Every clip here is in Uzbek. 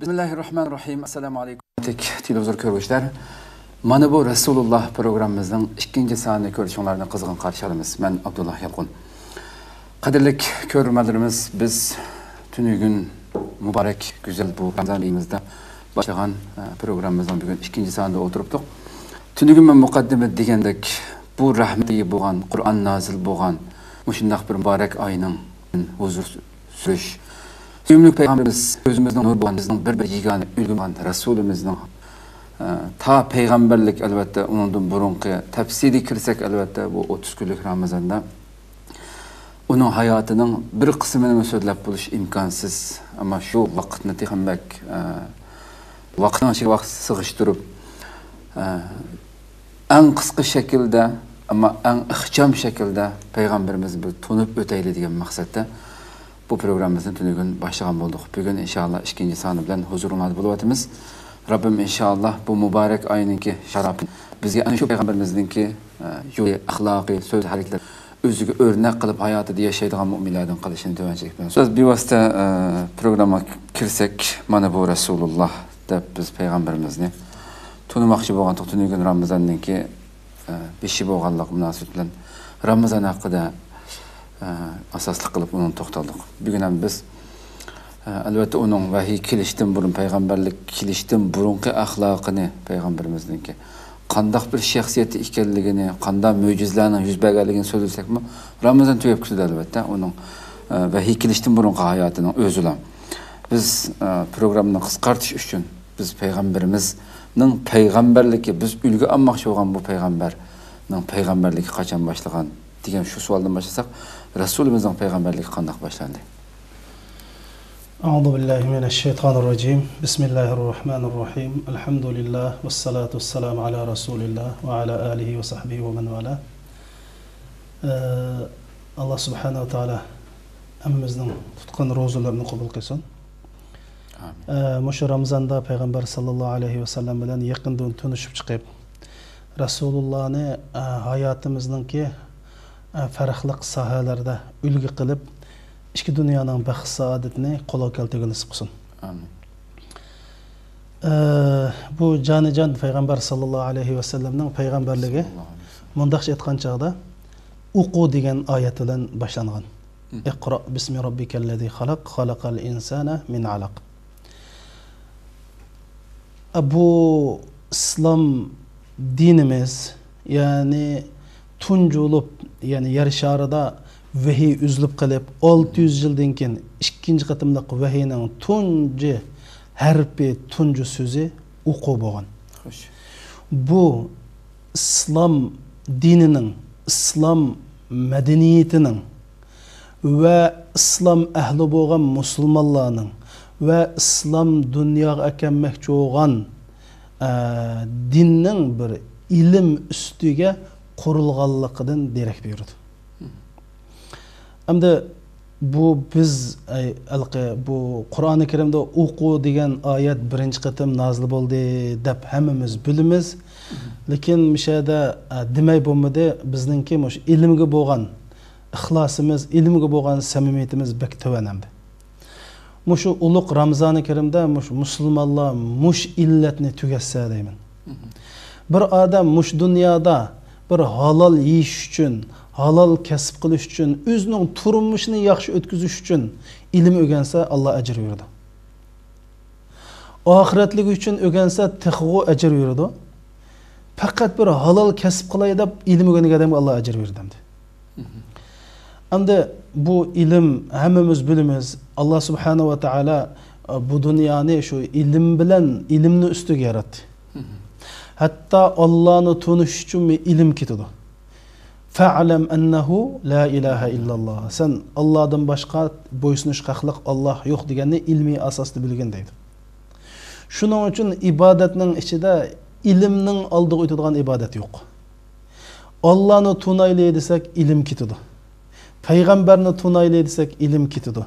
Bismillahirrahmanirrahim. Assalamu alaykum. Televizor ko'ruvchilar. Mana bu Rasululloh programmamizning 2-sonini ko'rishinglarni qizg'in qarshi olamiz. Men Abdullah Yalqun. Qadrli ko'ruvchilarimiz, biz tunugun muborak, güzel bu Ramazan ayimizda başlagan programmamizning bugun 2-sonida o'tiribdik. Tunugun men muqaddima degandek, bu rahmatiy bo'lgan, Qur'on nozil bo'lgan, mushundaq bir muborak oyning huzur surish Sevimli Peygamberimiz özümüzün nur bulanımızın bir yegane ülgüman Resulümüzün ta peygamberlik elbette onun burunqi tefsiri kirsek elbette bu 30 günlük Ramazan'da onun hayatının bir kısmını söylep buluş imkansız ama şu vaktini tixinbek vaktini sığıştırıp en kısa şekilde ama en ixcham şekilde Peygamberimiz bir tunup öteyli diyen maksatda bu programımızın tünügün başlayan bulduk. Bugün inşallah 2-sonu bilen huzurunuzda buluvatımız. Rabbim inşallah bu mübarek ayınınki şarapın bizge ana şu peygamberimizdinki yolu, ahlaki, söz, hareketler özüge örnek kılıp hayatı diye yaşaydıgan müminlerden kılışını dövecek. Söz bir vasıta programa kirsek, mana bu Resulullah da biz peygamberimizni tunumakçı boğan tünügün Ramazan'ınki beşi boğanlık münasebet bilen Ramazan hakkında asaslı kılıp onun toxtaldık. Bugün hem biz elbette onun vahiy kilişten burun, peygamberlik kilişten burunki ahlakını peygamberimizdinki qandaq bir şəxsiyyəti ikənligini, qandaq möcüzlərinin yüzbəgərligini söylesek mi? Ramazan tüyüp küsüdü elbette onun vahiy kilişten burunki hayatının özülə. Biz programını qısqartış üçün biz peygamberimizin peygamberliki, biz ülgü almaqçı olan bu peygamberinin peygamberliki qaçan başlagan diyen şu sualdan başlasak, Resulümüzün peygamberliği qandaq başlandı? Euzubillahimineşşeytanirracim. Bismillahirrahmanirrahim. Elhamdülillah ve salatu vesselamu ala Resulillah ve ala alihi ve sahbihi ve men vala. Allah subhanahu wa ta'ala emmimizin tutkan rozularını kabul kılsın. Muşu Ramazan'da Peygamber sallallahu aleyhi ve sellem bilen yakından tanışıp çıkıp Resulullah'ını hayatımızdaki farqlı sahalarda ülgü qilib ikki dunyoning baxt saodatini qo'lga keltirgani qilsin. Amin. Bu jonijon payg'ambar sallallohu alayhi va sallamning payg'ambarligi mundaqcha aytgan chog'da o'qu degan oyat bilan boshlangan. Iqro bismi robbikallazi xalaq, xalaqal insana min alaq. Bu islom dinimiz, yani tuncu olup, yani yer şarida vahiy üzülüp qilib 600 yıldan keyin ikkinchi qatimliq vahiyning tunji harfi, tunji so'zi o'qu bo'lgan. Bu islom dinining, islom madaniyatining va islom ahli bo'lgan musulmonlarning va islom dunyoga akammoqchi bo'lgan dinning bir ilm ustiga qurilganligidan derak berdi. Hamda bu biz bu Qur'oni Karimda o'qu degan oyat birinchi qatim nozil bo'ldi deb hammamiz bilamiz. Lekin mishada demay bo'lmadi, bizningki mush ilmga bo'lgan ixlosimiz, ilmga bo'lgan samimiyatimiz bek tovanamdi. Mushu ulug' Ramazoni Karimda mush musulmonlar mush illatni tugatsa deyman. Bir odam mush dunyoda bir halal yeyish uchun, halal kasb qilish uchun, o'zining turmushini yaxshi o'tkazish uchun ilm o'rgansa, Alloh ajr beradi. Oxiratlik uchun o'rgansa, taqvo ajr beradi. Faqat bir halal kasb qilay deb ilm o'rgangan odamga Alloh ajr beradi. Hamda bu ilm hammamiz bilamiz. Alloh subhanahu va taolo bu dunyoni shu ilm bilan, ilmni ustiga yaratdi. Hatta Allah'ını tanış için mi ilim kitidi. Fa'lem ennehu la ilahe illallah. Sen Allah'dan başka boysunuş haqlıq Allah yok deganni ilmi asaslı bilgen deydi. Şunun için ibadetinin içinde ilimnin aldığı ötüdüğün ibadet yok. Allah'ını tunaylı desek ilim kitidi. Peygamberini tunaylı desek ilim kitidi.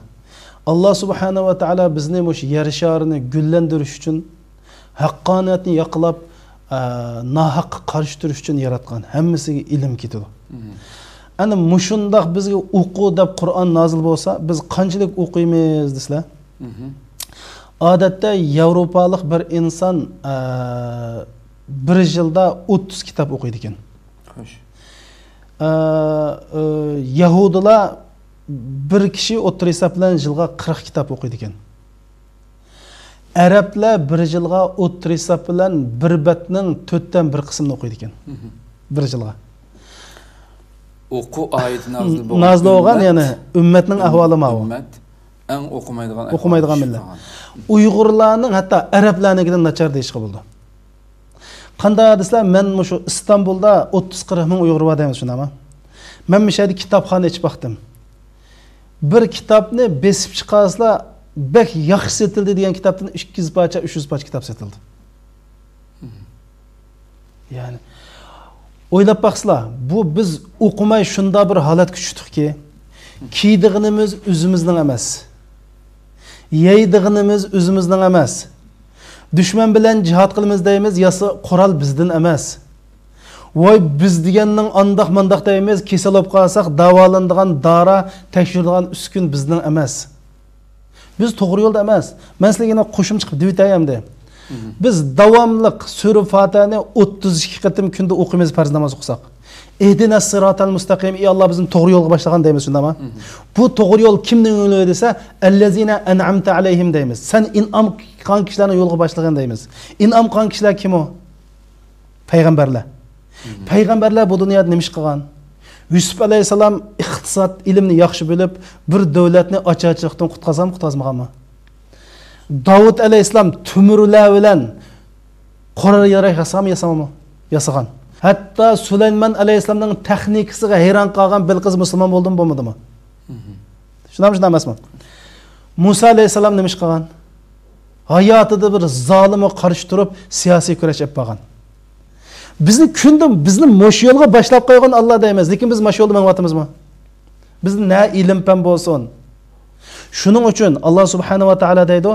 Allah subhanahu wa ta'ala bizni muş yer şarını güllendiriş için hakkaniyetini yaqlab nahaq qarshi turish uchun yaratgan. Hammasiga ilm ketadi. Ana mushundaq bizga o'qu deb Qur'on nozil bo'lsa, biz qanchalik o'qiymiz desizlar? Odatda Yevropalik bir inson bir yilda 30 kitob o'qiydi ekan. Xo'sh. Yahudilar bir kishi o'tir hisob bilan yilga 40 kitob o'qiydi ekan. Arablar bir yilga o'tir hisob bilan bir batning 4dan 1 qismini o'qiydi ekan. Bir yilga. O'qu oyati nazil bo'lgan, ya'ni ummatning ahvoli ma'lum. Ummat eng o'qimaydigan millat. Uyg'urlarning hatto arablarnikidan nachar deyishga bo'ldi. Qanday desizlar, men shu Istanbulda 30-40 ming Uyg'ur bor deymiz shunami? Men mishadi kitobxona ichib baxtim. Bir kitobni besib chiqasizlar, bek yaxshi setildi degan kitobdan 200 parcha, 300 parcha kitob setildi. Ya'ni o'ylab baqsizlar, bu biz o'qimay shunda bir holatga tushdikki, kiydig'inimiz o'zimizning emas. Yeydig'inimiz o'zimizning emas. Dushman bilan jihad qilamiz deymiz, yasa qurol bizdan emas. Voy biz deganning andoq mandaq deymiz, kasal bo'lib qolsak davolanadigan dora, tekshirilgan uskun bizning emas. Biz to'g'ri yo'lda emas. Men sizlarga qo'shim chiqib deb aytayamda. Biz davomli sura Fatihani 32 qatim kunda o'qiymiz farz namoz o'qisak. Ehdinas siratal mustaqim, ey Alloh bizni to'g'ri yo'lga boshlagan deymiz shundami? Bu to'g'ri yo'l kimning yo'li desa, allazina an'amta alayhim deymiz. Sen in'am qilgan kishilarni yo'lga boshlagan deymiz. In'am qilgan kishilar kim o? Payg'ambarlar. Payg'ambarlar bu dunyoda nima ish qilgan? Yusuf alayhisalom iqtisod ilmni yaxshi bilib, bir davlatni ocharchilikdan qutqazmaganmi? Davud alayhisalom tumurlar bilan qora yarak yasagan. Hatta Süleyman alayhisalomning texnikasiga hayron qolgan Bilqis musulmon bo'ldimi, bo'lmadimi? Shunam emasmi? Musa alayhisalom nima ish qilgan? Hayotida bir zolimga qarshi turib siyosiy kurash olib qolgan. Bizni kundim, bizni mosh yo'lga boshlab qo'ygan Alloh deymiz, lekin biz mosh yo'lda mengatamizmi? Bizni na ilm pan bo'lsin. Shuning uchun Alloh subhanahu va taolo deydi,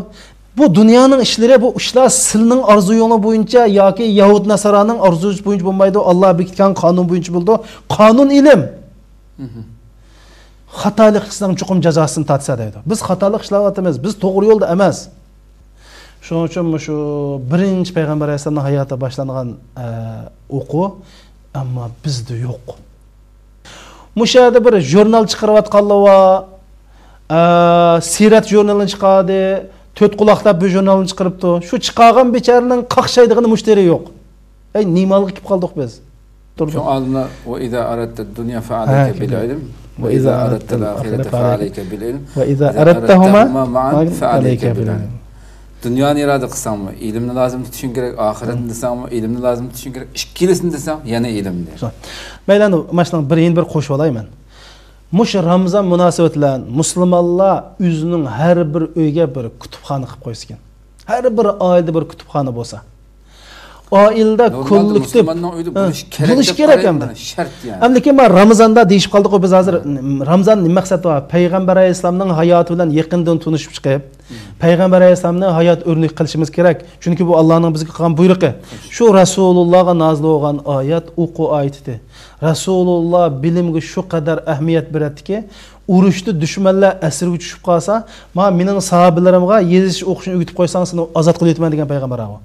bu dunyoning ishlari, bu ishlar sizning orzuyingiz bo'yicha yoki Yahud Nasoraning orzusi bo'yicha bo'lmaydi. Alloh bekitgan qonun bo'yicha bo'ldi. Qonun ilm. Xatolik qilsang chuqum jazosini tatsa deydi. Biz xatolik ishlayapmiz, biz to'g'ri yo'lda emas. Shuning uchun shu birinchi payg'ambar alayhisolamning hayoti boshlangan o'quv, ammo bizda yo'q. Mushada bir jurnal chiqarayotganlar va sirat jurnalini chiqardi, to'rt quloqlab bu jurnalni chiqaribdi. Shu chiqargan bechoraning qaqshaydig'ini mushtari yo'q. Ey, nimaga kelib qoldik biz? Shu olimlar va iza aradta dunya fa'alayka bil ilm va iza aradta al-akhirata fa'alayka bil ilm va iza aradtahuma ma'an fa'alayka bil ilm. Dunyoni irada qilsangmi, ilmni lozim tutishing kerak, oxiratni desangmi, ilmni lozim tutishing kerak. Ikkilisini desang, yana ilm der. Mayli, mashnaning bir qo'shib olayman. Mush Ramazon munosabati bilan musulmonlar o'zining har bir uyga bir kutubxona qilib qo'yishgan. Har bir oilada bir kutubxona bo'lsa. Oilda kollektiv bo'lish kerak hamda. Shart yani. Lekin men Ramazonda deyib qoldik, biz hozir Ramazon nima maqsadi bor? Payg'ambar alayhisolamning hayoti bilan yaqindan tanishib chiqib, Payg'ambar alayhisolamning hayot o'rnak qilishimiz kerak. Chunki bu Allohning bizga qilgan buyrug'i. Shu Rasulullohga nozil bo'lgan oyat o'qu oyati. Rasululloh bilimga shu qadar ahamiyat beradiki, urushda dushmanlar asirga tushib qolsa, mening sahobilarimga yezish o'qishni o'rgatib qo'ysang, seni ozod qilib yetman degan payg'ambar avo.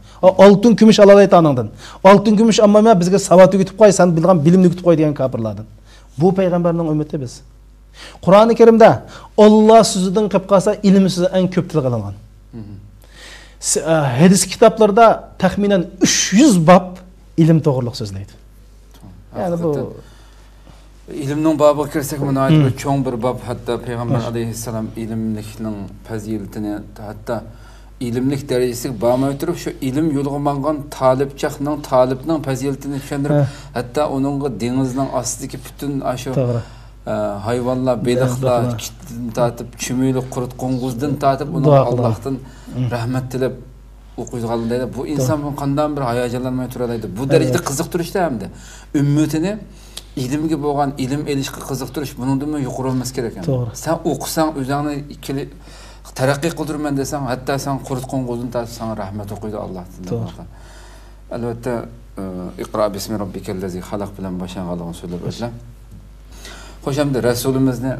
Oltin kumush alolaydi aningdan. Oltin kumush amma bizga savat o'rgatib qo'y, sen bilgan bilimni o'rgatib qo'y degan kafirlardan. Bu payg'ambarning ummati biz. Qur'oni Karimda Alloh so'zidan qilib qolsa, ilm so'zi eng ko'p tilga hadis kitoblarida taxminan 300 bob ilm to'g'riliq so'zlaydi. Yani bu ilmning bobiga kirsak, buni aytib cho'ng bir bob, hatto payg'ambar alayhissalom ilmlikning fazilatini, hatto ilmlik darajasiga bormay turib, shu ilm yo'lga mangan talibning fazilatini tushuntirib, hatto uningga dengizning ostidagi butun shu hayvonlar, baliqlar tatib, chumuli, qurut qo'ng'izdan tatib, uni Allohdan rahmat tilab o'qiydiganlar. Bu inson qanday bir hayajonlanmay turadi. Bu darajada qiziqtirishda hamda ummatini ilmga bo'lgan ilm elishga qiziqtirish bundan yuqori bo'lmas kerak ekan. Sen o'qisang, o'zingni ikkili taraqqiy qildirman desang, hatto sen qurut qo'ng'izdan tatib sana rahmat o'qiydi Allohdan. Albatta, iqro bismi robbikallazi xalaq bilan boshlanganligini so'zlab o'tlar. Xo'sh, hamda rasulimizni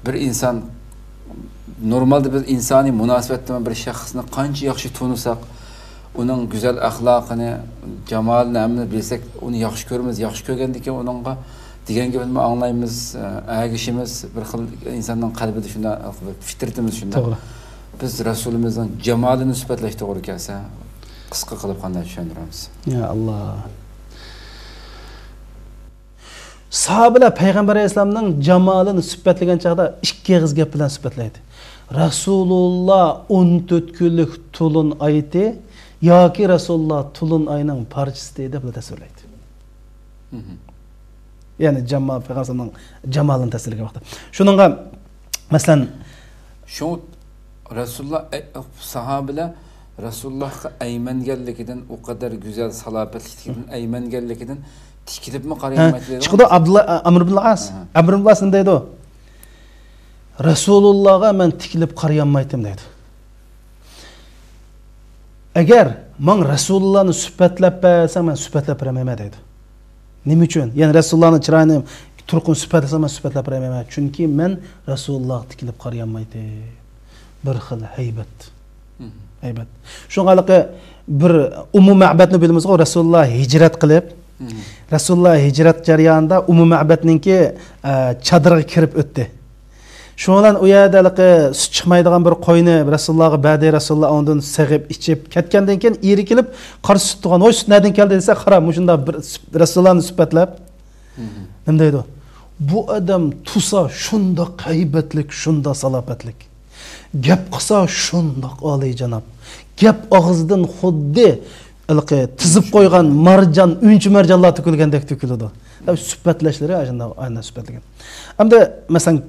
bir inson normalde biz insani münasebetde bir şahsını qancha yaxshi tunusak, onun güzel ahlakını, cemalini hamını bilsek, onu yaxshi ko'ramiz, yaxshi ko'rgandan keyin onunga degan gapni anglaymiz, agishimiz bir xil insonning qalbida shunda fitratimiz shunda. To'g'ri. Biz Rasulumizning jamalini sifatlash to'g'ri kelsa, qisqa qilib qanday tushuntiramiz? Ya Allah. Sahabeler Peygamber Aleyhisselam'ның jamalini sifatlagan chaqda ikki og'iz gap bilan sifatlaydi. Rasulullah 14 kunlik tulun ayeti yoki Rasulullah tulun ayının parçası deb tasvirlaydi. Yani jamal Peygamberning jamalini tasvirlagan vaqtda. Shuningga masalan shu Rasulullah sahabeler Rasulullahga aymanganligidan o kadar güzel salobatlikdan aymanganligidan tikilib mi qaramaydi? Chiqdi Abdullah Amr ibn al-As. Amr ibn al-As deydi o. Rasulullahga men tikilib qaramaydim deydi. Agar men Rasulullahni sifatlab bersam men sifatlab beramayman deydi. Nima uchun? Yani Rasulullahni chiroyini turqin sifatlasam men sifatlab beramayman. Chunki men Rasulullohga tikilib qaramaydim. Bir xil haybat. Haybat. Shunqaliqi bir Ma'badni bilamiz, Rasulullah hijrat qilib, Rasulullah hijrat jarayonida Ma'badninki chadiriga kirib o'tdi. Shundan u yerdaligi sut chiqmaydigan bir qo'yni Rasulullohga berdi. Rasululloh undan sig'ib ichib ketgandan keyin eri kelib, qora sut turgan, "Oy, sut nereden keldi?" desa, "Qara, shunda bir Rasulullohni sifatlab." Nima deydi? Bu odam tusa shunda qaybatlik, shunda salobatlik. Gap qilsa shundoq oliyjanob. Gap og'zidan xuddi ilqi tizib qo'ygan marjon, unchi marjonlar to'kilgandek to'kiladi. Tabii sifatlashlari aynan sifatlagan. Hamda masalan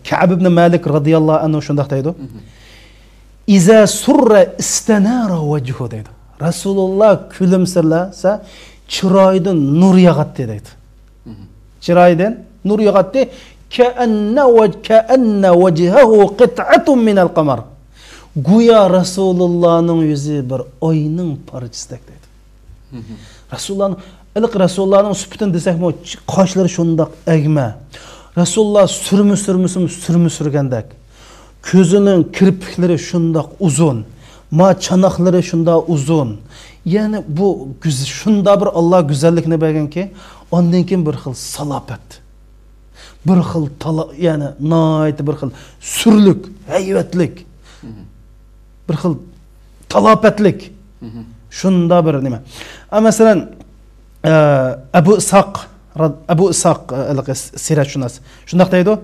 Ka'b ibn Malik radhiyallohu anhu shundoq deydi. Iza surra istanara wajhu deydi. Rasululloh kulimsirlasa chiroydan nur yog'adi deydi. Chiroydan nur yog'adi. كأن وجهه قطعة من القمر. Güya Resulullah'ın yüzü bir ayının parçasıdır dedi. Resulullah'ın süpütün desek mi, kaşları şundak egme. Resulullah sürmü sürgendek. Gözünün kirpikleri şundak uzun. Çanakları şundak uzun. Yani bu şunda bir Allah güzellikini bergen ki, ondan keyin bir xil salabet. Bir xil yani nayt bir xil sürlük, hayvatlik. Bir xil talapetlik. Şunda bir nima. Mesela Abu Ishaq sirat şunas. Şundaq deydi.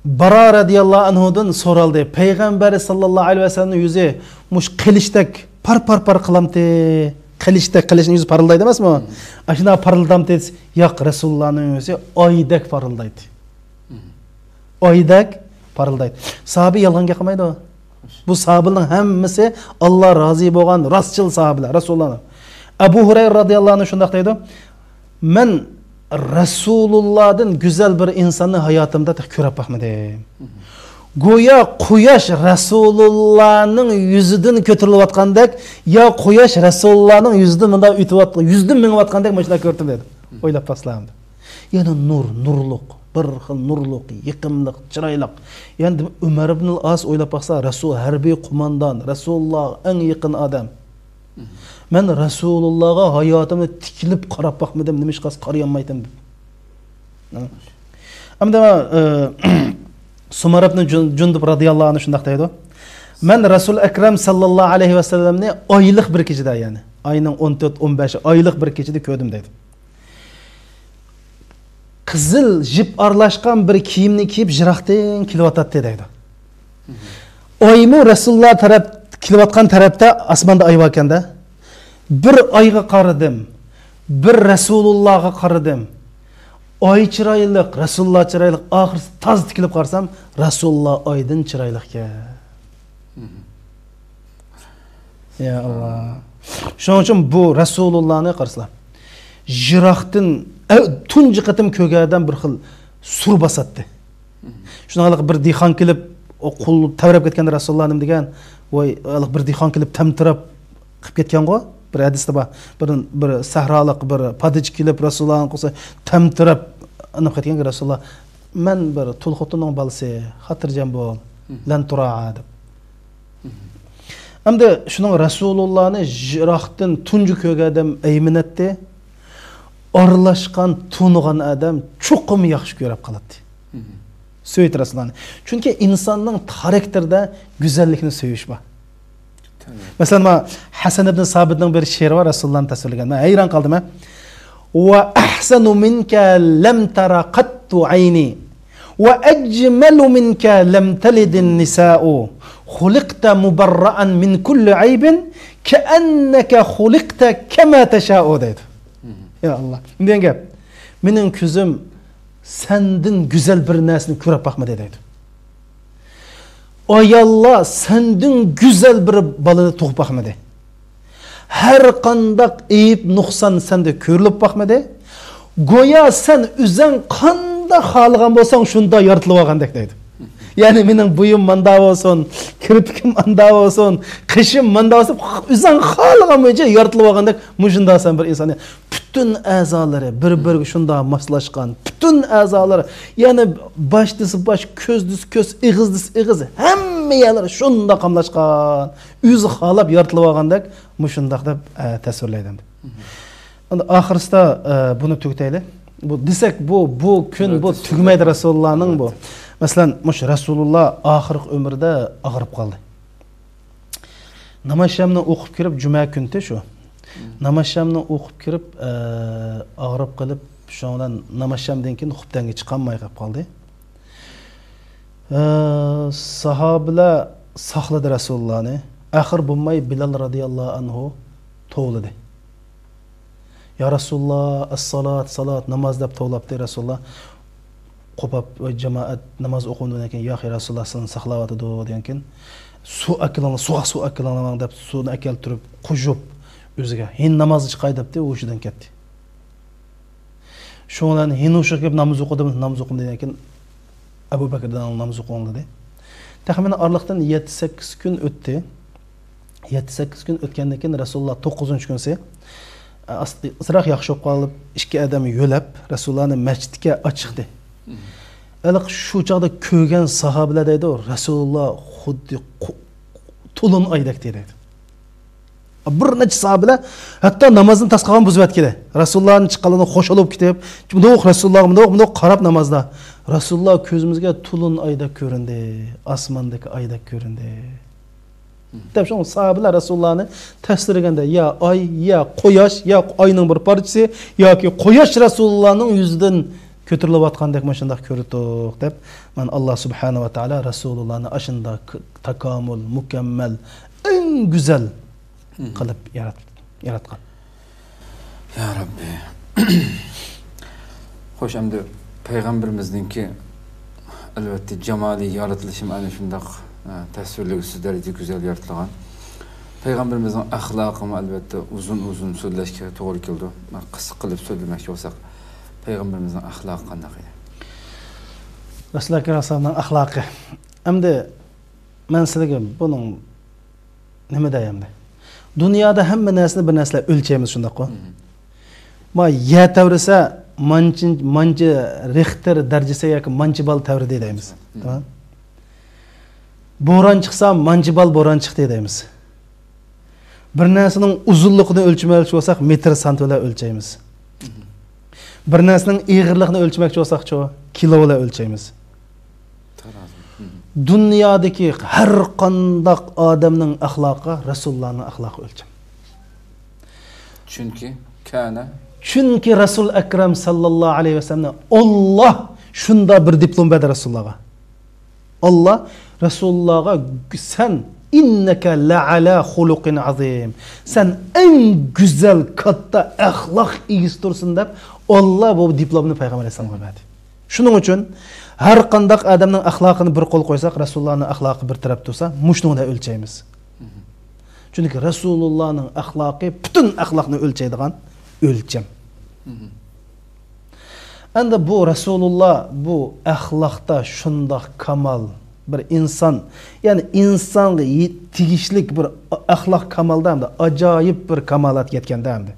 Bara radiyallahu anhudan soraldı. Peygamber sallallahu aleyhi ve sellem yüzü muş qilishdak par qilamdi. Qilishning yüzü parıldaydı emas mı? Aşına parıldam dedi. Yo'q, Rasulullah'ın yüzü oydak parıldaydı. Oydak parıldaydı. Sahabe yalgan gapmaydi o. Bu sahabenin hammasi Allah razı bo'lgan rastçıl sahabeler Rasulullah. Abu Hurayra radıyallahu anh şundaq deydi. Men Rasulullah'dan güzel bir insanı hayatımda ko'rib bakmadım. Goya quyosh Rasulullah'ın yüzüden ko'tarilayotgandek, ya quyosh Rasulullah'ın yüzüden mında o'tib, yüzden minayotgandek mashina ko'rdim dedi. O'ylab baslamdi. Yani nurluq, bir xil nurluq, yiqimliq, chiroyliq. Yani Umar ibn al-As o'ylab baqsa, Rasul harbiy qo'mondan, Rasululloh eng yaqin odam. Men Rasulullah'a hayotimni tikilib qarab baqmadim, nima ish qilib qarayolmaydim deb. Amda Sumar ibn Jundub radıyallahu anh şundaq deydi. Men Rasul Ekrem sallallahu aleyhi ve sellemni oyliq bir kechida, yani ayning 14-15 oyliq bir kechida ko'rdim deydi. Qizil jip aralashgan bir kiyimni kiyib jiroqdan kelyotdi deydi. Oymi Rasululloh taraf kelayotgan tarafda osmonda oy bor ekanda, bir oyga qaradim, bir Rasulullohga qaradim. Oy chiroyli, Rasululloh chiroyli, oxir toz tikilib qarsam, Rasululloh oydan chiroyli ekan. Ya Allah. Shuning uchun bu Rasulullohni qarslar. Jiroqdan tunji qatim ko'gadan bir xil sur basatdi. Shuningdek bir dehqon kelib, o qul tavrab ketganda Rasululloh nim degan, voy, bir dehqon kelib tamtirab qilib ketgan-ku. Bir hadisda bor. Bir sahroliq bir padich kelib Rasulullohni qo'ysa tamtirab anib ketgan Rasululloh men bir Tulxutunun balası, hatırjam bol, lan tura deb. Hamda şunun Rasulullah'ni jiraqdan tunju köge adam aymin etdi. Aralashgan, tunugan adam cho'qim yaxshi ko'rib qoladi. Söýüt Rasulullah'ni. Çünkü insanın karakterinde güzellikini söýüş var. Mesela Hasan ibn Sabit'in bir şiiri var Resulullah'ın tasvirlegen. Ben hayran kaldım ha. Ve ahsanu minka lem tara qattu ayni ve ecmelu minka lem telidin nisa'u khuliqta mubarra'an min kulli aybin keenneke khuliqta kema teşa'u dedi. Ya Allah. Diyen gap. Menin küzüm sendin güzel bir nesini körüp bakmadı dedi. Ay Allah sendin güzel bir balığı tuğup bakmadı. Her kandak eyip nuqsan sende körülüp bakmadı. Goya sen üzen kanda halıgan bolsan şunda yaratılıp algandek dedi. Yani menin buyum manda olsun, kirpikim manda olsun, kışım manda olsun, üzen halıgan boyunca yaratılıp algandek muşunda sen bir insan. Bütün azaları bir şunda maslaşkan, bütün azaları yani başdısı baş, közdüsü köz, ığızdısı ığız, hemme yerleri şunda kamlaşkan, yüzü halap yaratılıp algandek muşundaq da tasvirleydim. Ahırısta bunu tükteyli. Bu desek bu gün bu tügmeydi Resulullah'ın bu. Mesela muş Resulullah ahırıq ömürde ağırıp kaldı. Namaz şamını okup kirip cuma günte şu. Namaz şamını okup kirip ağırıp kalıp şu an namaz şamdan keyin xubdan chiqolmay qolib qoldi. Sahabeler saqladı Resulullah'ni. Ahir bo'lmay Bilal radıyallahu anhu to'g'ladi. Ya Resulullah as-salat namaz deb to'g'labdi Resulullah. Qopab jamoat namoz o'qiyotgan ekan, "Ya Rasululloh seni saqlayapti" degan ekan. Su akilaman deb suvni akeltirib, qo'yib o'ziga, "Hin namozni chiqay" debdi, o'shidan ketdi. Shundan hin o'sha kelib namoz o'qidim degan ekan. Abu Bakrdan namoz o'qing dedi. Taxminan oraliqdan 7-8 kun o'tdi. 7-8 kun o'tgandan keyin Rasululloh 9-kunsi asraq yaxshi bo'lib qolib, ikki odam yo'lab Rasulullohni masjidga ochdi. Iliq shu chaqda ko'rgan sahobalar deydi, Rasululloh xuddi to'lin oydak deydi. Bir necha sahobalar hatto namozni tasqagan buzib ketdi. Rasulullohning chiqqanini xo'sh olib ketib, Rasululloh qarab namozda Rasululloh ko'zimizga to'lin oydak ko'rindi, osmondagi oydak ko'rindi. Deb şu sahabeler Resulullah'ni tasvirlaganda ya ay, ya quyosh, ya oyning bir parchasi yoki quyosh Resulullah'ning yuzidan ko'tarilib atgandek mashundaq ko'rdik deb men Alloh subhanahu va taolo Resulullah'ni ashunda takomul, mukammal, eng go'zal qilib yaratgan. Ya Rabbi. Xo'sh, endi payg'ambarimizningki albatta jamoliy yaratilishi ana shundaq tasvirlagisiz darajada güzel yaratilgan. Peygamberimizin ahlakı elbette uzun so'zlashga to'g'ri keldi. Men qisqa qilib so'zlamoqchi bo'lsak, Peygamberimizin ahlakı qanday edi? Rasululloh alayhivasallamning ahlakı. Endi men sizlarga buning nima deyamdi? Dunyoda hamma narsani bir narsa o'lchaymiz shundaq-ku. Ma ya tavrisa manchi Richter darajasi yoki manchi bal tavri deymiz. Tamam? Bo'ron chiqsa manchi bal bo'ron chiqdi deymiz. Bir narsaning uzunligini o'lchamoqchi bo'lsak, metr santimetr o'lchaymiz. Bir narsaning eg'irligini o'lchamoqchi bo'lsak-chi, kilolar o'lchaymiz. Dunyodagi har qanday odamning axloqi Rasulullohning axloqi o'lcham. Chunki Rasul akram sallallohu alayhi vasallam Alloh shunda bir diplom berdi Rasulullohga. Allah Resulullah'a sen inneke la'ala huluqin azim. Sen en güzel katta ahlak igistursun deb Allah bu diplomunu Peygamber Aleyhisselam'a verdi. Şunun için her qandaq adamның ahlakını bir qol qoysak, Resulullah'ın ahlakı bir taraf dursa, muşnunu da ölçeyimiz. Çünkü Resulullah'ın ahlakı bütün ahlakını ölçeydiğen ölçem. Endi bu Resulullah bu ahlakta şundaq kamal bir insan, yani insanga tegishlik bir ahlak kamalda acayip bir kamalat yetkanda hamda.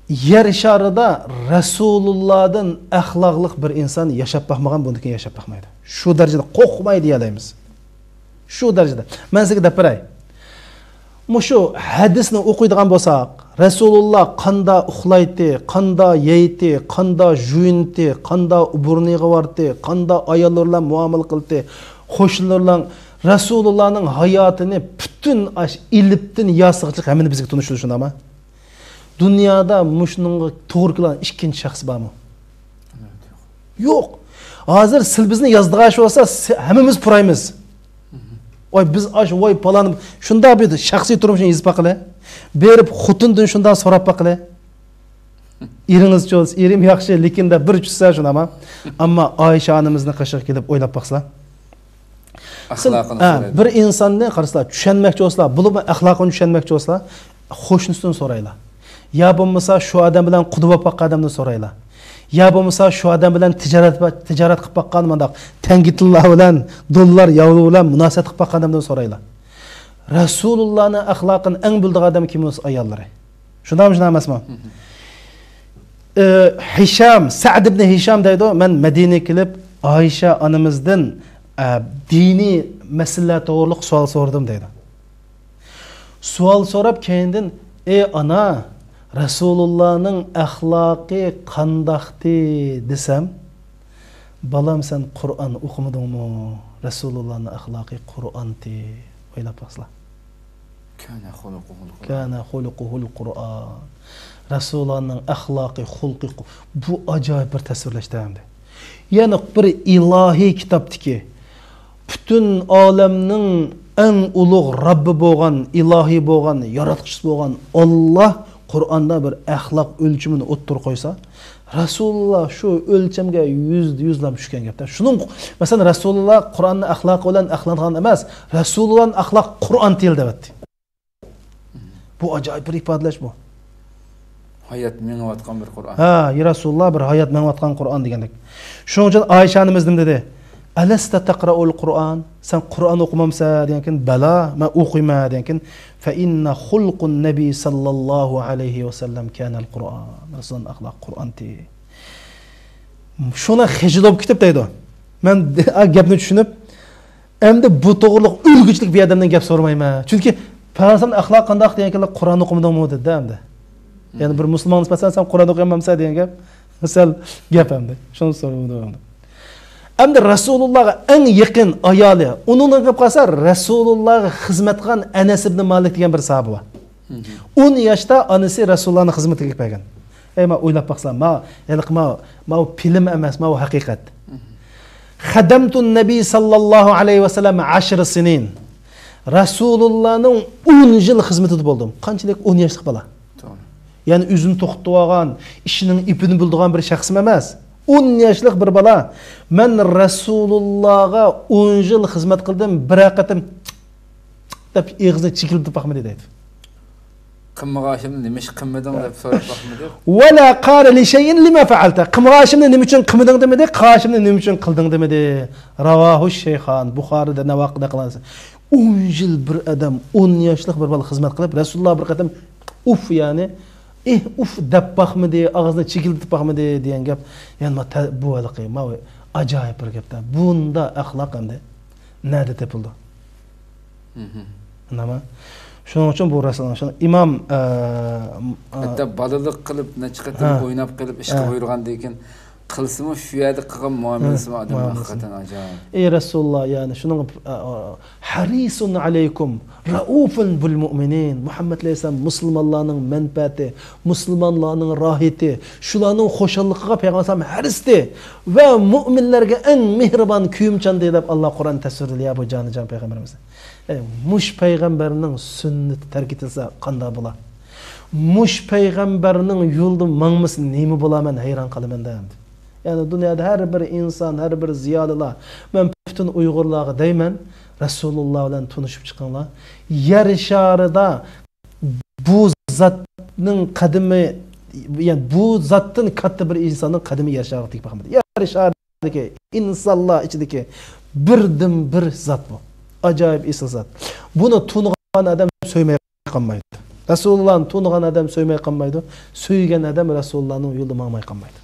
yer sharida Rasulullahdan axloqli bir inson yashab baxmagan, bundan yashab baxmaydi. Shu darajada qo'rqmaydi deyamiz. Shu darajada. Men sizga deb beray. Mushu hadisni o'qiydigan bo'lsak, Rasululloh qanda uxlaydi, qanda yeydi, qanda juyinti, qanda burniga vardi, qanda ayollar bilan muomala qildi, qo'shnilar bilan Rasulullahning hayotini bütün ilibdan yasıqchilik hamini bizga tunishtirdi shundami? Dunyoda mushunga to'g'ri kelgan ikkinchi shaxs bormi? Yo'q. Hozir siz bizni yozdirgachi bo'lsa, hammamiz puraymiz. Oy biz aş voy falan şunda bir şahsi turmuşun izib baqılı. Berip xutundan şunda sorap baqılı. Iriniz çoğuz, irim yaxşı, lekin de bir çüsse şuna ama Ayşe anımızın qaşıq kelip oylap baqsılar. Axlaqını soraylar. Bir insanni qaraslar, tushunmoqchi bo'lsalar, bulib axloqini tushunmoqchi bo'lsalar, qo'shnisidan so'raylar. Ya bo'lmasa shu odam bilan qudva boqqan odamdan so'raylar. Ya bo'lmasa shu odam bilan tijorat qilib boqqan mandaq tangitlar bilan dollar, yevro bilan munosabat qilib boqqan odamdan so'raylar. Rasulullohning axloqini eng bildigan odam kim bo'lsa ayollari. Shundami emasmi? Hisham, Sa'd ibn Hisham deydi, men Madinaga kelib Ayşe anamızdan dini meseleler to'g'riliq savol so'radim deydi. Savol so'rab keyindan ey ana, Rasulullahning axloqi qandaqdi desam, balam sen Qur'on o'qimadingmi? Rasulullahning axloqi Qur'onti o'ylab baqsizlar. Kana xuluquhul Qur'on. Rasulullahning axloqi, xulqi bu ajoyib bir tasvirlashdi. Yani bir ilahi kitaptiki bütün alemnin en ulug' Rabbi bo'lgan, ilahi bo'lgan, yaratquchisi bo'lgan Allah Qur'onda bir axloq o'lchimini o'ttirib qo'ysa, Rasululloh shu o'lchamga yuzlab tushgan gapda. Shuning masalan Rasululloh Qur'onni axloq bilan axlangan emas, Rasulullohning axloq Qur'on tildi. Bu ajoyib bir ifodalash bu. Hayat mengatgan bir Qur'on. Ha, Rasululloh bir hayat mengatgan Qur'on degandek. Shuning uchun Ayşe anamiz nima dedi? Alasta taqra'ul Qur'on? Sen Qur'on o'qimamsa degankin, bala, men o'qiyman degankin, fa inna xulqun nabiy sallallohu alayhi va sallam kana al-Qur'on. Rasululloh axloq Qur'onti. Shuna xijilib ketib deydi. Men gapni tushunib, endi bu to'g'riliq ulg'uchlik bir odamdan gap so'ramayman. Chunki Payg'ambar axloq qanday deganlar Qur'on o'qimadingmi dedi endi. Yani bir Müslüman nisbatan sen Kur'an okuyamamsa diyen gap, misal gap endi. Şunu soruyorum. Endi Rasulullah'a en yakın ayali, onunla gap qalsa Rasulullah'a hizmet qilgan Anas ibn Malik degan bir sahabi var. 10 yaşta anasi Rasulullah'ning xizmatiga kelgan. Men o'ylab baqsam, ma film emas, ma haqiqat. Xadamtu nabiy sallallohu alayhi va sallam 10 sinin. Rasulullah'ning 10 yil xizmatida bo'ldim. Qanchalik 10 yoshlik bola? Yani üzünü to'xtatib olgan, işinin ipini bildigan bir shaxs emas. 10 yoshlik bir bola. Men Rasulullah'a 10 yil xizmat qildim, bir qatim deb eg'izini chekilib baqmadi deydi. Qilmag'ashimni nima ish qilmading deb so'rab baqmadi. Wala qala li shay'in lima fa'alta. Qilmag'ashimni nima uchun qilmading demadi, qilishimni nima uchun qilding demadi. Ravahu Shayxon Buxoriyda navaqida qilinsa. 10 yil bir adam 10 yoshlik bir bola xizmat qilib, Rasululloh bir qatim uf yani uf deb baqmadi, og'zini chekiltib baqmadi degan gap. Yani bu haliqi, ma ajoyib bir gapda. Bunda axloq endi nada tepildi. Nima? Shuning uchun bu Rasululloh imom hatta balaliq qilib, chiqatib o'ynab qilib ish qilib buyurgandan keyin qilsimi shu yerda qilgan muomalasi odam haqiqatan ajoyib. Ey Rasululloh, yani shuning harisun alaykum raufun bil mu'minin. Muhammad alayhisalom musulmonlarning manfaati, musulmonlarning rohati, shularning xo'shalligiga payg'ambar harisdi va mu'minlarga eng mehribon kuyimchan deb Alloh Qur'on tasvirlaya bu jonijon payg'ambarimiz. Mush payg'ambarning sunnati tark etilsa qanday bo'lar? Mush payg'ambarning yo'lida mangmisi nima bo'laman hayron qolaman deydi. Yani dünyada her bir insan, her bir ziyolilar, ben bütün Uyg'urlarga deyman, Rasululloh bilan tanishib chiqinglar. Yer sharida bu zatning qadimi, yani bu zatdan katta bir insonning qadimi yer sharida tekib baqmadi. Yer sharidagi insonlar ichidagi birdan bir zat bu. Ajoyib asl zat. Buni tungan odam so'ymay qolmaydi. Rasulullah'ni tanıgan adam söymey kalmaydı. Söygen adam Rasulullah'ın yolda mağmay kalmaydı.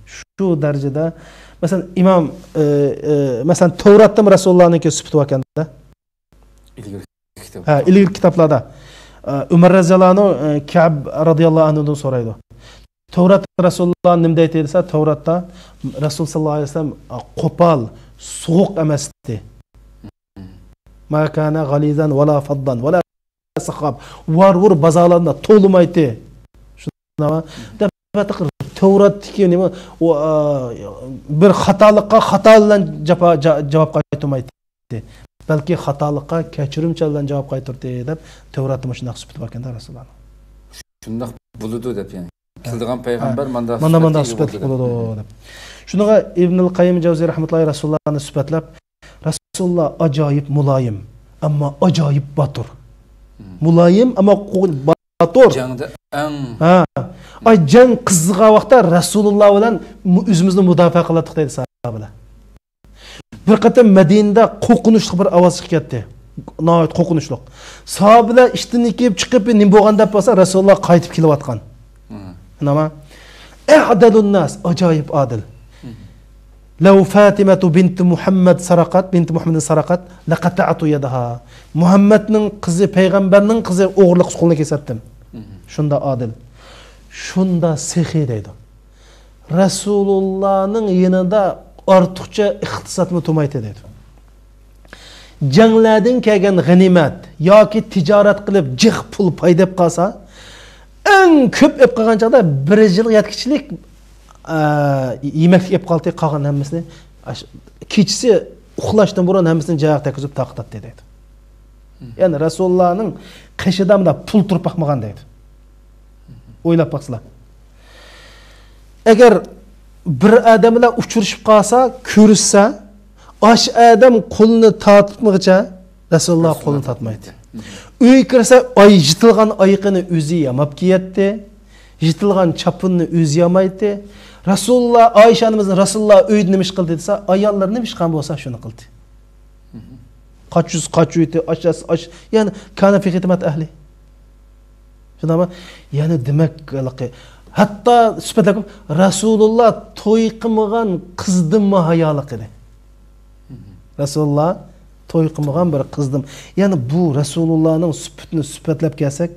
Şu derecede mesela İmam mesela Tevrat'ta mı Rasulullah'ın süpütü varken de? İlgili kitaplarda. Ömer Raziyallahu anh Ka'b radıyallahu anh'dan soraydı. Tevrat Rasulullah'ın nimde etiyse Tevrat'ta Rasul sallallahu aleyhi ve sellem kopal, soğuk emesti. Ma kana galizan wala faddan wala sahab. Var bazalarında tolumaydı. Şuna Tevrat'taki nima bir xato bilan javob qaytarmaydi. Balki xatolikqa kechirimcha bilan javob qaytardi deb Tevratni shunday sifat bergan Rasululloh. Shunday bo'ladi deb yani. Keldigan payg'ambar manda sifat bo'ladi deb. Shunaqa Ibnul Qayyim Javziy rahmatullohi Rasulullohni sifatlab, Rasululloh ajoyib muloyim, ammo ajoyib botur. Muloyim ammo batur. Jangda eng ay jang qizigan vaqtda Rasululloh bilan o'zimizni mudofaa qildik deydi sahobalar. Bir qatam Madinada qo'rqinchli bir ovoz chiqyapti. Nihoyat qo'rqinchli. Sahobalar ishdan chiqib nima bo'lgan deb bo'lsa Rasululloh qaytib kelayotgan. Nima? A'dalun nas, ajoyib adil. Law Fatimatu bint Muhammad saraqat laqata'tu yadaha. Muhammadning qizi payg'ambarning qizi o'g'irlik qo'lini kesatdim. Shunda adil. Shunda sehi deydi. Rasulullah'ның yanında ortiqcha iqtisodni to'maydi deydi. Janglardan kelgan g'animat yoki tijorat qilib jih pul paydab qolsa, eng ko'p ep qolgan chaqda 1 yil yetkichilik yemaklik ep qoldi, qolgan hammasini kechisi uxlashdan burun hammasini joyiga tekizib taqtatdi deydi. Ya'ni Rasulullah'ның qishida pul turib baxmagan deydi. O'ylab baqsizlar. Agar bir odam bilan uchrashib qolsa, ko'rishsa, osh odam qo'lini tortmoqcha Rasululloh qo'lini tortmaydi. Uy kirsa, oy yitilgan oyiqini o'zi yamab kiyatdi. Yitilgan chapinni o'zi yamaydi. Rasululloh Oysha onamizni Rasululloh uyda nima ish qildi desa, ayollar nima ish qilgan bo'lsa shuni qildi. Qochuydi, oshasi osh, ya'ni kana fi xidmat ahli. Shunama, ya'ni demak hatta sifatlarim Rasululloh to'y qilmagan qizdim hayoliq edi. Rasululloh to'y qilmagan bir qizdim. Ya'ni bu Rasulullohning sifatini sifatlab kelsak,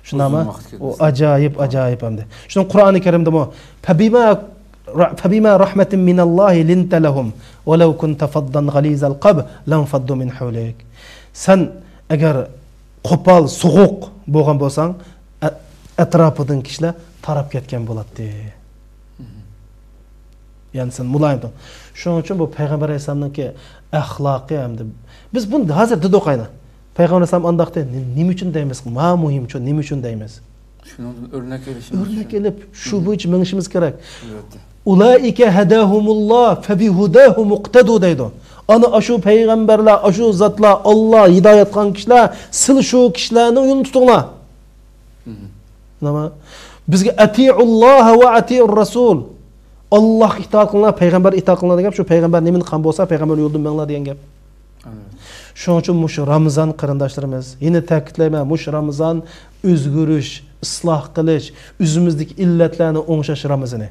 shunama o ajoyib hamda. Shuni Qur'oni Karimda mo fabima rahmatin minallohi linta lahum walau kunta faddan ghalizal qalb lam faddu min hawlik. Sen agar qo'pol, so'g'uq bo'lgan bo'lsang, atrofidan kishilar tarab ketgan bo'ladi. Ya'ni sen muloyim. Shuning uchun bu payg'ambar alayhisolamning axloqi hamda biz buni hozir did o'qayna. Payg'ambar alayhisolam andaqda nima uchun deymiz? Ma muhim uchun, nima uchun deymiz? Shundan o'rnak elib shu bo'yicha minishimiz kerak. Ulaika hadahumulloh fa bihudahu muqtadu deydi. Ana shu payg'ambarlar, shu zotlar, Alloh hidoyat qilgan kishilar, siz shu kishilarning yo'lini tutinglar. Nima? Bizga atiulloh va atiur rasul. Alloh itoat qilinglar, payg'ambar itoat qilinglar degan shu payg'ambar nimani qilgan bo'lsa, payg'ambar yo'ldan manglar degan gap. Shuning uchun mush Ramazon qarindoshlarimiz, yana ta'kidlayman, mush Ramazon o'zgarish, isloh qilish, o'zimizdagi illatlarni o'ngshash Ramazoni.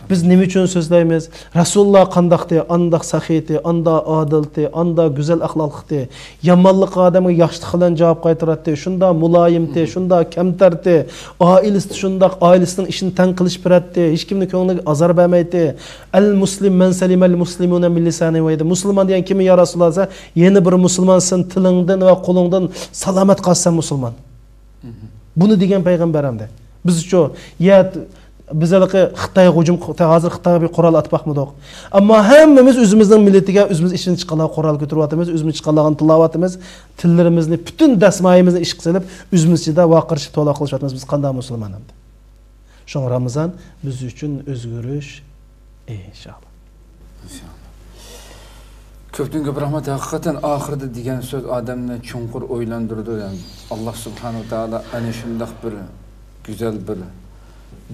Biz nima uchun so'zlaymiz? Rasululloh qandoqdi, andaq saxiydi, anda odildi, anda go'zal axloqli, yomonlik odamga yaxshilik bilan javob qaytaradi, shunda muloyimdi, shunda kamtardi, oilasi shundoq oilasining ishini tan qilish beradi, hech kimning ko'ngliga azor bermaydi. Al muslim man salimal muslimuna min lisani va yadi. Musulmon degan kim ya Rasululloh? Yeni bir musulmonsan, tilingdan va qo'lingdan salomat qolsan musulmon. Buni degan payg'ambarimda. Biz uchun bizlarga Xitoy hujum, hozir Xitoyga qurol atmoqmidik. Ammo hammamiz o'zimizning millatiga o'zimiz ishini chiqarib qurol ko'taryapmiz, o'zimiz chiqargan tilovatimiz, tillarimizni, butun dasmoyimizni ish qilib, o'zimizda vaqirishib to'la qilishyapmiz. Biz qanday musulmonamiz? Shu Ramazon biz uchun o'zgarish inshaalloh. Ko'pdan ko'p rahmat. Haqiqatan oxirida degan so'z odamni chunqur o'ylantirdi. Yani Alloh subhanahu va taolo ana shunday bir go'zal bir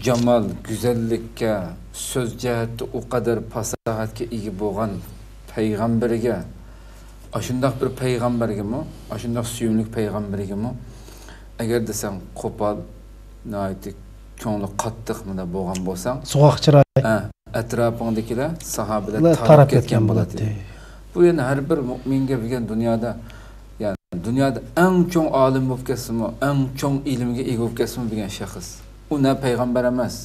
jamal, güzellikka, söz jihatda o kadar fasahatga ega bo'lgan payg'ambariga, ashundaq bir payg'ambarga, ashundaq suyumli payg'ambariga Agar desang qo'pol, noiti ko'ngli qattiq mana bo'lgan bo'lsang, so'g'aq chiroy atrofingdagilar sahobalar tarab tarab ketgan ketgan bo'ladi. bo'ladi. Bu endi har bir mu'minga bo'lgan dunyoda, ya'ni dunyoda eng cho'ng olim bo'lib ketsinmi, eng cho'ng ilmga ega bo'lib ketsinmi degan shaxs. U na payg'ambar emas,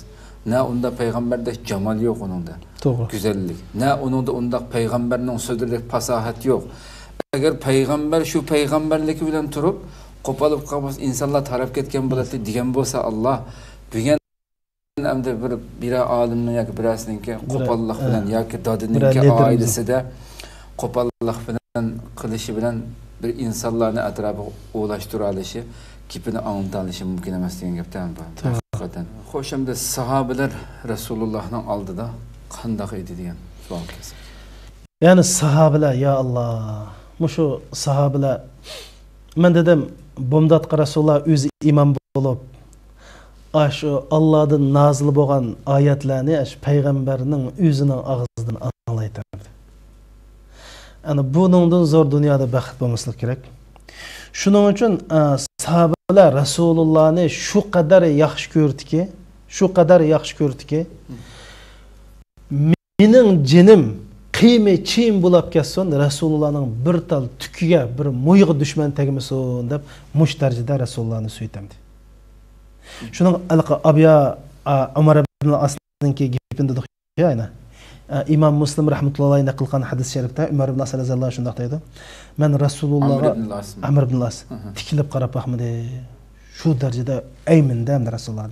na unda payg'ambardek jamol yo'q uningda. To'g'ri. Go'zallik. Na uningda undaq payg'ambarning so'zidek fasohat yo'q. Agar payg'ambar shu payg'ambarligi bilan turib, qo'polib qolmas insonlar tarab ketgan bo'ladi degan bo'lsa Alloh degan hamda bir olimning yoki birasininki qo'pollik bilan yoki dodininki oilasida qo'pollik bilan qilishi bilan bir insonlarni atrofiga o'lashtira olishi, kipini anglata olishi mumkin emas degan gapdan bu. Haqiqatan. Xo'sh, endi sahobalar Rasulullohning oldida qanday edi degan savol kelsa. Ya'ni sahobalar ya Alloh, mushu sahobalar men dedim Bomdatqa Rasululloh o'zi imom bo'lib, shu Allohdan nozil bo'lgan oyatlarni payg'ambarning o'zining og'zidan anglaytirdi. Ana buningdan zo'r dunyoda baxt bo'lmaslik kerak. Shuning uchun sahobalar Rasulullohni shu qadar yaxshi ko'rdiki, mening jinim qiymi chim bo'lib ketsin, Rasulullohning bir tal tukiga, bir mo'yig'i dushman tegmasin deb mush darajada Rasulullohni suytamdi. Shuning abiya Umar ibn As'ninki gapida ayna Imom Muslim rahmatullohi naql qilgan hadis sharifda Umar ibn As radhiyallohu anhu shunday deydi: "Men Rasulullohga Amr ibn As tikilib qarab baxmidi, shu darajada ayminda Rasululloh."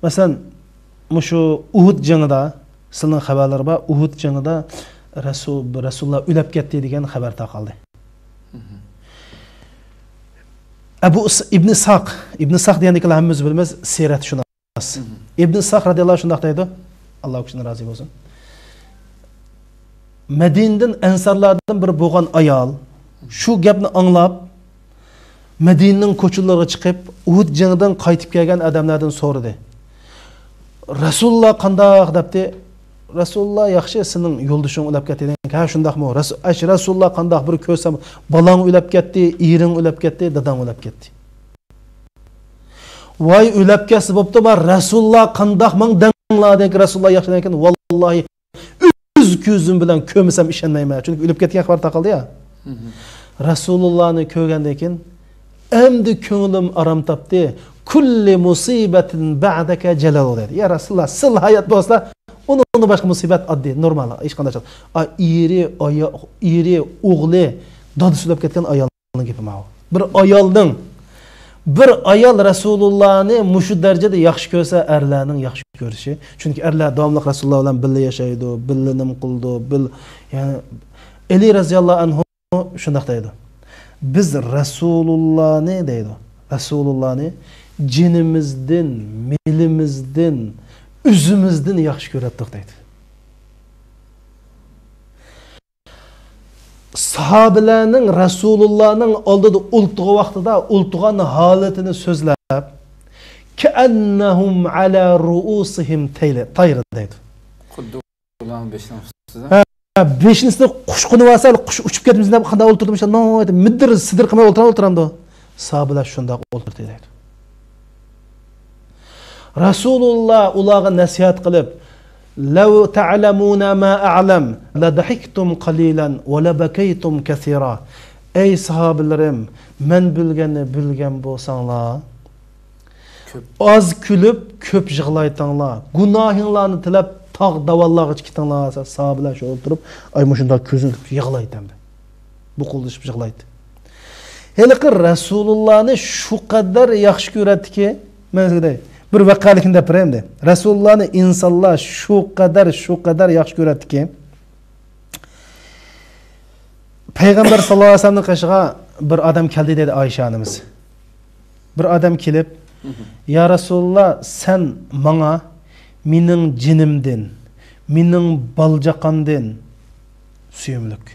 Masalan, mushu Uhud jangida sizning xabarlar bor, Uhud jangida Rasululloh o'lib ketdi degan xabar tarqaldi. Abu ibn Saq deganliklar hammamiz bilamiz, sirat shunas. Ibn Saq radhiyallohu anhu shunday deydi: Alloh uchun rozi bo'lsin. Madinadan ansarlardan bir bo'lgan ayol shu gapni anglab Madinaning ko'chalariga chiqib, Uhud jangidan qaytib kelgan odamlardan so'radi. Rasululloh qandoq debdi? Rasululloh yaxshi, sening yo'ldishing o'lib ketdi degan. Ha, shundaqmi? Rasululloh qandoq bir ko'rsam, bolang o'lib ketdi, ering o'lib ketdi, dadang o'lib ketdi. Voy o'lib ketsa bo'pti, men Rasululloh qandoq men danglar deb Rasululloh yaxshi ekan, vallohi o'z ko'zim bilan ko'msam ishonmayman. Chunki o'lib ketgan xabar taqildi ya. Rasulullohni ko'rgandan keyin endi ko'nglim arom topdi. Kulli musibatin ba'daka jalal dedi. Ya Rasululloh, sil hayot bo'lsa, uni boshqa musibat oddiy, normal, hech qanday. Iri o'g'li dodisi o'lib ketgan ayolning gapi ma'qul. Bir ayol Rasulullohni mushu darajada yaxshi ko'rsa, erlarning yaxshi ko'rishi. Chunki erlar davomli Rasululloh bilan birga yashaydi, birga nim qildi, ya'ni Ali roziyallohu anhu shunday deydi. Biz Rasulullohni deydi. Rasulullohni jinimizdan, milimizdan, o'zimizdan yaxshi ko'rardik deydi. Sahabelerning Rasulullohning oldida o'ltirgan vaqtida o'ltirgan holatini so'zlab, "Ka'annahum ala ru'usihim tayr" deydi. Xuddi ularning beshinchisi. Beshinchisida qush qo'nib olsa, qush uchib ketimiz deb qanday o'ltirdim, no, middir sidir qilmay o'ltiramdi. Sahabelar shunday o'ltirdi deydi. Rasululloh ularga nasihat qilib, "Law ta'lamuna ma a'lam, la dahiktum qalilan wa la bakaytum kathira." Ey sahabalarim, men bilganni bilgan bo'lsanglar, az kulib, ko'p yig'laytinglar. Gunohinglarni tilab tog' davallarga chiqtinglar. Sahabalar shu o'tirib, ay shunday ko'zini yig'laydi hamda. Bu qo'lishib yig'laydi. Haliqi Rasulullohni shu qadar yaxshi ko'radiki, men sizga bir vaqalikni deb beraymi? Rasulullohni insonlar shu qadar yaxshi ko'radiki, payg'ambar sollallohu alayhi vasallamning qishig'a bir odam keldi dedi Oysha onamiz. Bir odam kelib, "Ya Rasululloh, sen menga mening jinimdan, mening baljaqamdan suyumlik."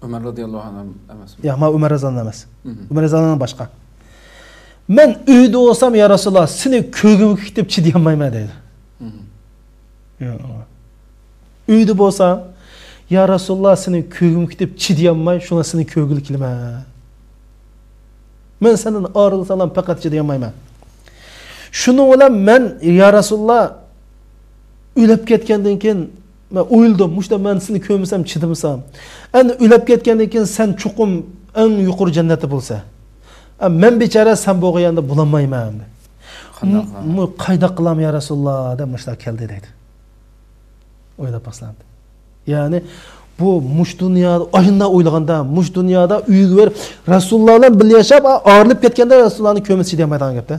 Umar radhiyallohu anhu emas. Ya, men Umar radhiyallohu anhu emas. Umar radhiyallohu anhu boshqa. Men uyda olsam, "Ya Rasululloh, seni ko'gimga ketib chidayolmayman" dedi. Uyda bo'lsam, "Ya Rasululloh, seni ko'gimga ketib chidayolmay, shuna seni ko'gil kilma." Men senden ayrılsam fakat chidayolmayman. Şunu bilan men ya Rasulullah ölüp ketgandan keyin men o'yildim, mushta men seni ko'msam chidimsam. Endi ölüp ketgandan keyin sen chuqum eng yuqori jannatda bo'lsa. Men bechara sen bo'lganda bulolmayman. Qayda qilam ya Rasulullah deb mushta keldi deydi. O'ylab baqsam. Ya'ni bu mush dunyoda oyinda o'ylaganda, mush dunyoda uyga berib Rasululloh bilan birga yashab, og'irlib ketganda Rasulullohni ko'misi demaydigan gapda.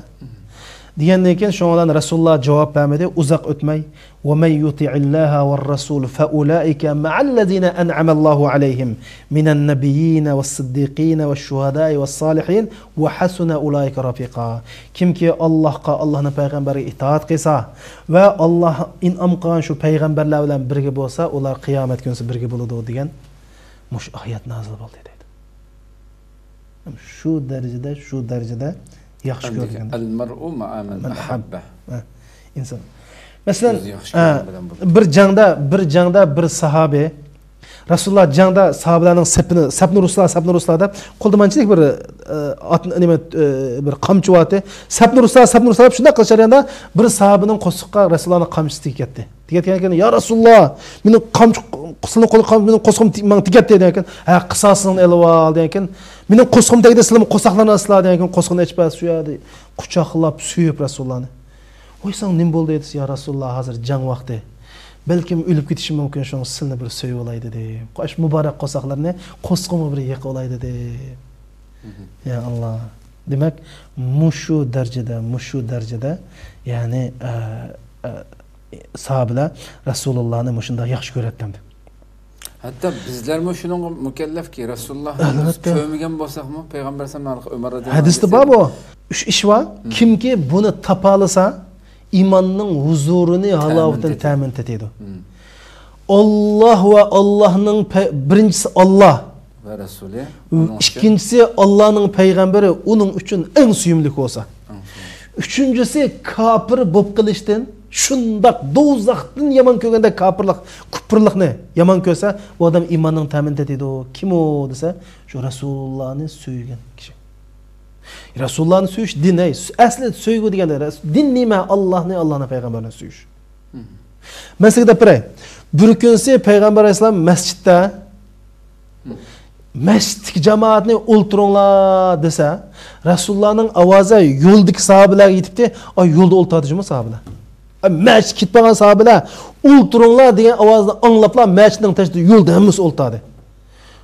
Degandan keyin shundan Rasululloh javob bermadi, uzoq o'tmay, "Va may yuti'illaha var rasul fa ulaika ma'allazina an'ama Allohu alayhim minan nabiyyin was-siddiqin wash-shuhada'i was-salihin wa hasuna ulaika rafiqa." Kimki Allohga, Allohning payg'ambariga itoat qilsa va Alloh in'om qilgan shu payg'ambarlar bilan birga bo'lsa, ular qiyomat kunisi birga bo'ladi degan mush oyat nozil bo'ldi deydi. Shu darajada yaxshi ko'rgan. Al-mar'u ma'a man ahabba. İnsan. Mesela bir jangda bir sahabe Rasulullah jangda sahabelarning sapni ruslarda qo'ldamanchilik bir qamchi vati sapni ruslar shunday qilishganda bir sahabening qo'shiqqa Rasulullohning qamchisi tekatdi. Tekatgan ya Rasululloh, meni qamchi qisini meni qo'sqim tekatdi degan. Ha qisosini elib ol degan. Meni qo'sqim tegdi, sizlarning qo'saqlarni asla degan qo'sqini ichpas shu yerda quchoqlab suyib Rasulullohni. Oysan nim bo'ldi dedi ya Rasululloh, hozir jang vaqti. Belkim ölüp gitişim mümkün şu an silni bir söy olaydı dedi. Qo'sh muborak qo'saqlarni qo'sqimi bir yiq olaydı dedi. Ya Allah. Demek mushu darajada yani sahabeler Rasulullah'ni mushunda yaxshi ko'ratdi. Hatta bizler mi şunun mükellef ki Resulullah kövmügen bolsak mı Peygamber sallallahu aleyhi ve sellem Ömer radıyallahu anh hadiste var bu. Üç iş var. Kimki bunu tapalasa imanның huzurunu halavatan temin etedi. Allah ve Allah'ın birincisi Allah ve Resulü. İkincisi Allah'ın peygamberi onun için en suyumlik olsa. Üçüncüsü kafir bop kılıştın. Şundak dozaqdan yaman kögende kafirlik, küfürlük ne? Yaman köse o adam imanның temin etedi o. Kim o dese şu Resulullah'ını söyleyen kişi. Resulullah'ını söyüş din ne? Asli söygü degende din nime? Allah'ını peygamberini söyüş. Mesela da pire. Bir günse Peygamber Aleyhisselam mescitte mescid cemaatini o'ltiringlar desa, Resulullah'ның avazı yo'ldagi sahabelarga yetibdi, ay yo'lda o'ltiradi sahabelar. Mescid ketmagan sahabelar o'ltiringlar degan ovozni anglablar, mescidning tashida yo'lda hammasi o'ltiradi.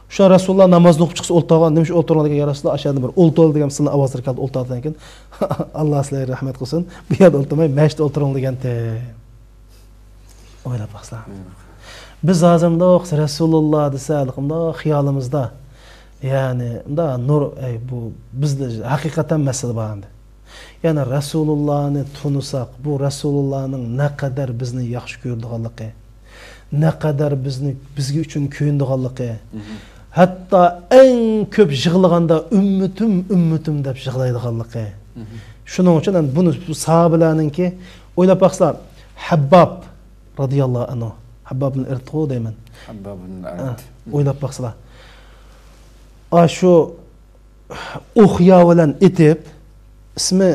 Şu an Rasulullah namazını okup çıksa oltagan demiş oltagan degan Rasulullah aşağıda bir oltol degan sizin avazlar kaldı oltadan keyin Allah sizlarga rahmet qilsin. Bu yerda oltamay mescidda o'tiring deganda. O'ylab baqsam. Biz hozirda Rasulullah desa, alqimda xiyolimizda yani da nur bu bizde haqiqatan masala bor endi. Yani Rasulullah'ni tunusak, bu Rasulullah'ның ne kadar bizni yaxshi ko'rdiganligi, ne kadar bizga uchun ko'yindiganligi. Hatta en köp yig'laganda ümmetim deb yig'laydiganligi. Shuning uchun bunu sahabelarninki o'ylab baqsam, Habbab radhiyallohu anhu, Habbab ibn Irtqu deyman. Habbab ibn Irtqu. O'ylab baqsam. Shu uxya bilan etib ismi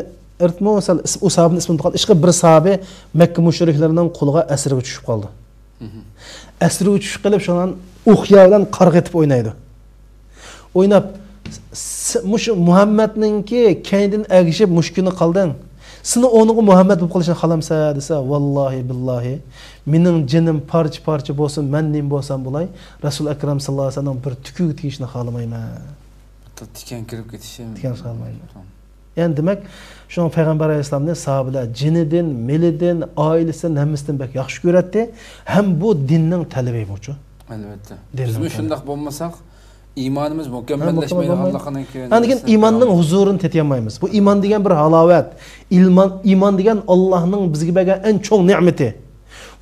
Irtqu misal o sahabening ismini qo'yib, ishqi bir sahabe Makka mushriklarining qo'liga asirga tushib qoldi. Asirga tushib qolib shundan uxya bilan qarg'a etib o'ynaydi. O'ynab mush Muhammadninki keyindan agishib mushkini qalding. Seni onuğu Muhammed bo'lib qolishini xohlamsa desa, vallahi billahi mening jinim parcha bo'lsin, men nim bo'lsam bo'lay, Rasul akram sallallohu alayhi vasallam bir tukuk tegishni xohlamayman. Tikan kirib ketishim. Tikan xohlamayman. Yani demek şu an Peygamber Aleyhisselam'ın sahabeler cinidin, melidin, ailesinden hemisinden bek yaxşı göretti. Hem bu dinin talebi bu. Elbette. Biz şundak bulmasak imanımız mükemmelleşmeyi Allah'ın ekmeğine. Yani imanın huzurunu tetiyemeyimiz. Bu iman degen bir halavet. İman degen Allah'ın bizge bergen en çok nimeti.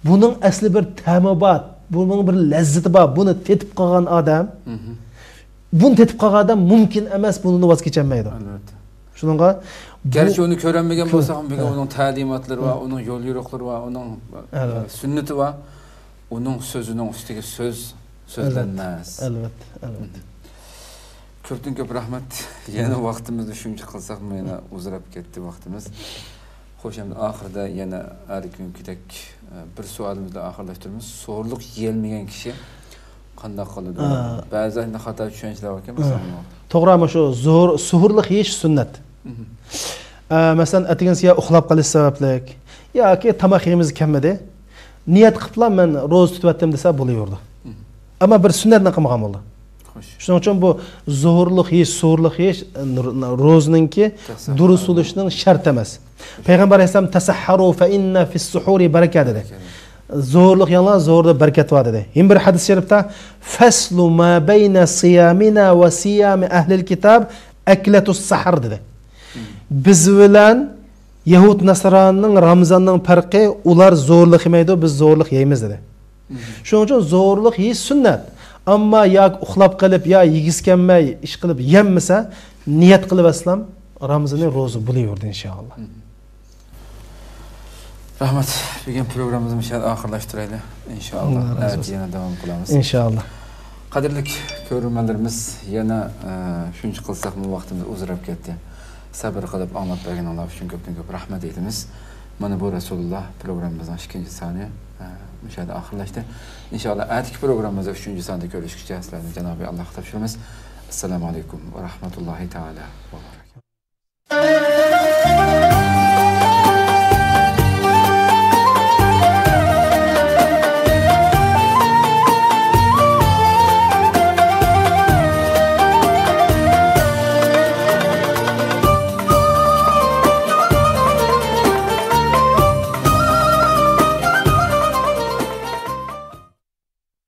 Bunun asli bir temabat, bunun bir lezzeti var. Bunu tetip kalgan adam, bunu tetip kalgan adam mümkün emas bunu vaz geçemeydi. Elbette. Şununla gerçi onu öğrenmegen bolsak, onun talimatları var, onun yol yürüyüşleri var, onun sünneti var. Onun sözünün üstüge söz sözlenmez. Elbette. Köpten köp rahmet. Yana vaqtimizni shuncha qilsak, yana uzrab ketdi vaqtimiz. Xo'sh, endi oxirida yana har kungidak bir savolimizni oxirlashtiramiz. So'rliq yeyilmagan kishi qanday qiladi? Ba'zan xato tushunchalar bor ekan, masalan. To'g'rimi shu suhurlik yeyish sunnat. Masalan, atig'insiga uxlab qolish sabablik yoki tomoq yeyimiz kelmadi. Niyat qiliblar men ro'za tutyaptim desa bo'laverdi. Ammo bir sunnatni qilmagan bo'ldi. Shuning uchun bu zuhurlik yeyish, suhurlik yeyish ro'zninki durust bo'lishning shart emas. Payg'ambar alayhisalom tasahharu fa inna fis suhuri baraka dedi. Zuhurlik yanglar zuhurda barakat bor dedi. Yana bir hadis sharifda faslu ma bayna siyamina va siyami ahli kitab aklatus sahar dedi. Biz bilan Yahud Nasronining Ramazonning farqi ular zo'rlik yemaydi, biz zo'rlik yeymiz dedi. Shuning uchun zo'rlik yeyish sunnat. Ammo yoki uxlab qilib yo yigizkanmay ish qilib yemmasa, niyat qilib aslam Ramazonning ro'za bo'laverdi inshaalloh. Rahmat. Bugun programmamizni inshaalloh oxirlashtiraylik. Inshaalloh yana davom qilamiz. Inshaalloh. Qadrli ko'ruvchilarimiz, yana shuncha qilsak-mu vaqtimiz uzrab ketdi. Sabr qilib anglab berganlar uchun ko'p rahmat aytamiz. Mana bu Rasululloh programmamizning 2-soni mushada oxirlashdi. Inshaalloh atki programmamizda 3-sonda ko'rishguncha sizlarni Janobi Alloh topshiramiz. Assalomu alaykum va rahmatullohi taala.